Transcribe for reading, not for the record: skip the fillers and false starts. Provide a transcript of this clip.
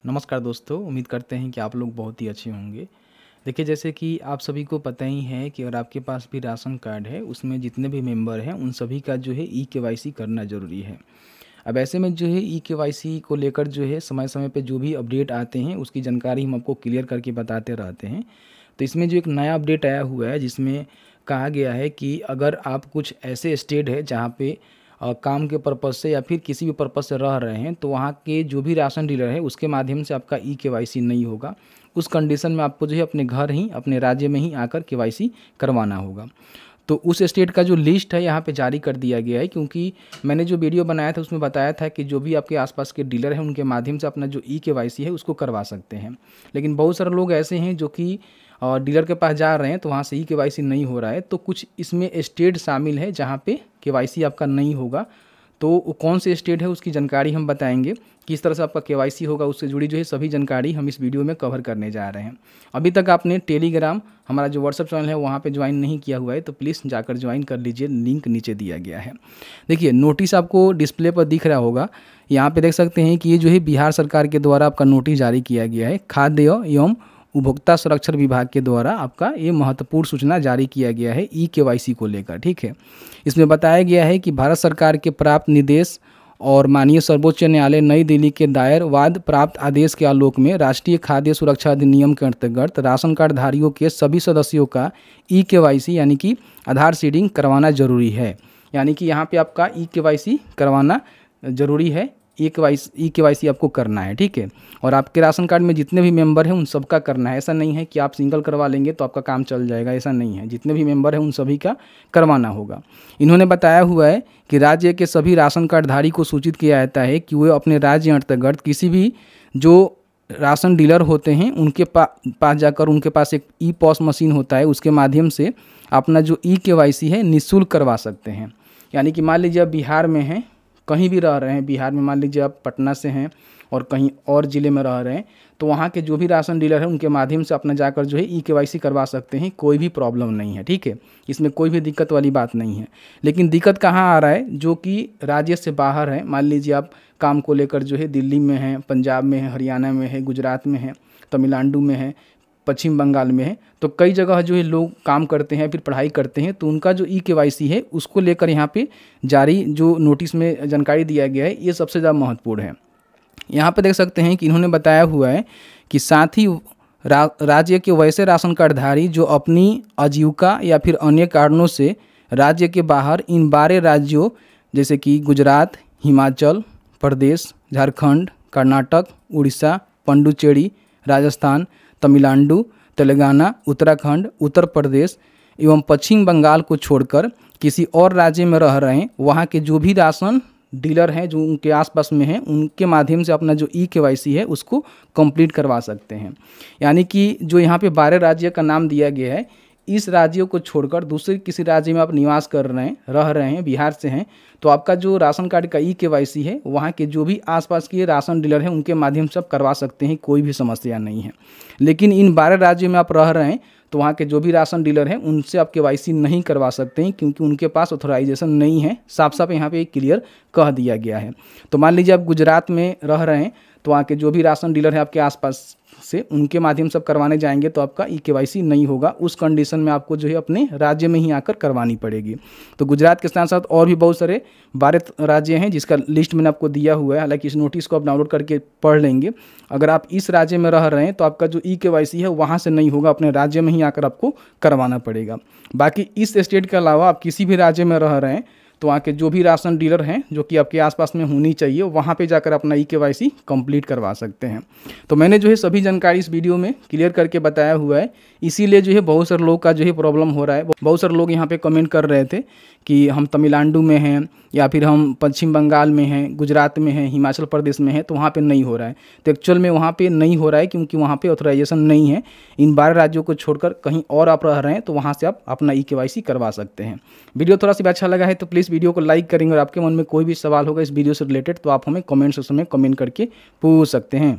नमस्कार दोस्तों, उम्मीद करते हैं कि आप लोग बहुत ही अच्छे होंगे। देखिए, जैसे कि आप सभी को पता ही है कि अगर आपके पास भी राशन कार्ड है, उसमें जितने भी मेंबर हैं उन सभी का जो है ई-केवाईसी करना ज़रूरी है। अब ऐसे में जो है ई-केवाईसी को लेकर जो है समय-समय पे जो भी अपडेट आते हैं उसकी जानकारी हम आपको क्लियर करके बताते रहते हैं। तो इसमें जो एक नया अपडेट आया हुआ है जिसमें कहा गया है कि अगर आप कुछ ऐसे स्टेट है जहाँ पे काम के पर्पज़ से या फिर किसी भी पर्पज़ से रह रहे हैं, तो वहाँ के जो भी राशन डीलर है उसके माध्यम से आपका ई-केवाईसी नहीं होगा। उस कंडीशन में आपको जो है अपने घर ही, अपने राज्य में ही आकर केवाईसी करवाना होगा। तो उस स्टेट का जो लिस्ट है यहाँ पे जारी कर दिया गया है, क्योंकि मैंने जो वीडियो बनाया था उसमें बताया था कि जो भी आपके आसपास के डीलर हैं उनके माध्यम से अपना जो ई-केवाईसी है उसको करवा सकते हैं। लेकिन बहुत सारे लोग ऐसे हैं जो कि डीलर के पास जा रहे हैं तो वहाँ से ई-केवाईसी नहीं हो रहा है। तो कुछ इसमें स्टेट शामिल है जहाँ पे केवाईसी आपका नहीं होगा। तो वो कौन से स्टेट है उसकी जानकारी हम बताएंगे, किस तरह से आपका केवाईसी होगा, उससे जुड़ी जो है सभी जानकारी हम इस वीडियो में कवर करने जा रहे हैं। अभी तक आपने टेलीग्राम, हमारा जो व्हाट्सएप चैनल है वहाँ पे ज्वाइन नहीं किया हुआ है तो प्लीज़ जाकर ज्वाइन कर लीजिए, लिंक नीचे दिया गया है। देखिए, नोटिस आपको डिस्प्ले पर दिख रहा होगा, यहाँ पे देख सकते हैं कि ये जो है बिहार सरकार के द्वारा आपका नोटिस जारी किया गया है। खाद्य एवं उपभोक्ता संरक्षण विभाग के द्वारा आपका ये महत्वपूर्ण सूचना जारी किया गया है ई-केवाईसी को लेकर। ठीक है, इसमें बताया गया है कि भारत सरकार के प्राप्त निर्देश और माननीय सर्वोच्च न्यायालय नई दिल्ली के दायर वाद प्राप्त आदेश के आलोक में राष्ट्रीय खाद्य सुरक्षा अधिनियम के अंतर्गत राशन कार्ड धारियों के सभी सदस्यों का ई-केवाईसी यानी कि आधार सीडिंग करवाना जरूरी है। यानी कि यहाँ पे आपका ई-केवाईसी करवाना जरूरी है, ई-केवाईसी आपको करना है। ठीक है, और आपके राशन कार्ड में जितने भी मेंबर हैं उन सबका करना है। ऐसा नहीं है कि आप सिंगल करवा लेंगे तो आपका काम चल जाएगा, ऐसा नहीं है। जितने भी मेंबर हैं उन सभी का करवाना होगा। इन्होंने बताया हुआ है कि राज्य के सभी राशन कार्डधारी को सूचित किया जाता है कि वे अपने राज्य अंतर्गत किसी भी जो राशन डीलर होते हैं उनके पास जाकर उनके पास एक ई-पॉस मशीन होता है, उसके माध्यम से अपना जो ई-केवाईसी है निःशुल्क करवा सकते हैं। यानी कि मान लीजिए आप बिहार में हैं, कहीं भी रह रहे हैं, बिहार में मान लीजिए आप पटना से हैं और कहीं और ज़िले में रह रहे हैं, तो वहाँ के जो भी राशन डीलर हैं उनके माध्यम से अपना जाकर जो है ई-केवाईसी करवा सकते हैं। कोई भी प्रॉब्लम नहीं है। ठीक है, इसमें कोई भी दिक्कत वाली बात नहीं है। लेकिन दिक्कत कहाँ आ रहा है, जो कि राज्य से बाहर है। मान लीजिए आप काम को लेकर जो है दिल्ली में हैं, पंजाब में है, हरियाणा में है, गुजरात में है, तमिलनाडु में है, पश्चिम बंगाल में है, तो कई जगह जो है लोग काम करते हैं, फिर पढ़ाई करते हैं, तो उनका जो ई-केवाईसी है उसको लेकर यहाँ पे जारी जो नोटिस में जानकारी दिया गया है ये सबसे ज़्यादा महत्वपूर्ण है। यहाँ पे देख सकते हैं कि इन्होंने बताया हुआ है कि साथ ही राज्य के वैसे राशन कार्डधारी जो अपनी आजीविका या फिर अन्य कारणों से राज्य के बाहर इन 12 राज्यों जैसे कि गुजरात, हिमाचल प्रदेश, झारखंड, कर्नाटक, उड़ीसा, पुडुचेरी, राजस्थान, तमिलनाडु, तेलंगाना, उत्तराखंड, उत्तर प्रदेश एवं पश्चिम बंगाल को छोड़कर किसी और राज्य में रह रहे हैं, वहाँ के जो भी राशन डीलर हैं जो उनके आसपास में हैं उनके माध्यम से अपना जो ई-केवाईसी है उसको कंप्लीट करवा सकते हैं। यानी कि जो यहाँ पे 12 राज्य का नाम दिया गया है, इस राज्यों को छोड़कर दूसरे किसी राज्य में आप निवास कर रहे हैं, रह रहे हैं, बिहार से हैं, तो आपका जो राशन कार्ड का ई-केवाईसी है वहाँ के जो भी आसपास के राशन डीलर हैं उनके माध्यम से आप करवा सकते हैं, कोई भी समस्या नहीं है। लेकिन इन 12 राज्यों में आप रह रहे हैं तो वहाँ के जो भी राशन डीलर हैं उनसे आप केवाईसी नहीं करवा सकते हैं, क्योंकि उनके पास ऑथराइजेशन नहीं है। साफ साफ यहाँ पे क्लियर कह दिया गया है। तो मान लीजिए आप गुजरात में रह रहे हैं तो वहाँ के जो भी राशन डीलर हैं आपके आसपास से उनके माध्यम से आप करवाने जाएंगे तो आपका ई-केवाईसी नहीं होगा। उस कंडीशन में आपको जो है अपने राज्य में ही आकर करवानी पड़ेगी। तो गुजरात के साथ साथ और भी बहुत सारे 12 राज्य हैं जिसका लिस्ट मैंने आपको दिया हुआ है। हालांकि इस नोटिस को आप डाउनलोड करके पढ़ लेंगे। अगर आप इस राज्य में रह रहे हैं तो आपका जो ई-केवाईसी है वहाँ से नहीं होगा, अपने राज्य में ही आकर आपको करवाना पड़ेगा। बाकी इस स्टेट के अलावा आप किसी भी राज्य में रह रहे हैं तो वहाँ के जो भी राशन डीलर हैं जो कि आपके आसपास में होनी चाहिए, वहाँ पे जाकर अपना ई-केवाईसी कंप्लीट करवा सकते हैं। तो मैंने जो है सभी जानकारी इस वीडियो में क्लियर करके बताया हुआ है, इसीलिए जो है बहुत सारे लोग का जो है प्रॉब्लम हो रहा है। बहुत सारे लोग यहाँ पे कमेंट कर रहे थे कि हम तमिलनाडु में हैं या फिर हम पश्चिम बंगाल में हैं, गुजरात में हैं, हिमाचल प्रदेश में हैं, तो वहाँ पे नहीं हो रहा है। तो एक्चुअल में वहाँ पे नहीं हो रहा है क्योंकि वहाँ पे ऑथराइजेशन नहीं है। इन 12 राज्यों को छोड़कर कहीं और आप रह रहे हैं तो वहाँ से आप अपना ई-केवाईसी करवा सकते हैं। वीडियो थोड़ा सा भी अच्छा लगा है तो प्लीज़ वीडियो को लाइक करेंगे और आपके मन में कोई भी सवाल होगा इस वीडियो से रिलेटेड तो आप हमें कमेंट सेक्शन में कमेंट करके पूछ सकते हैं।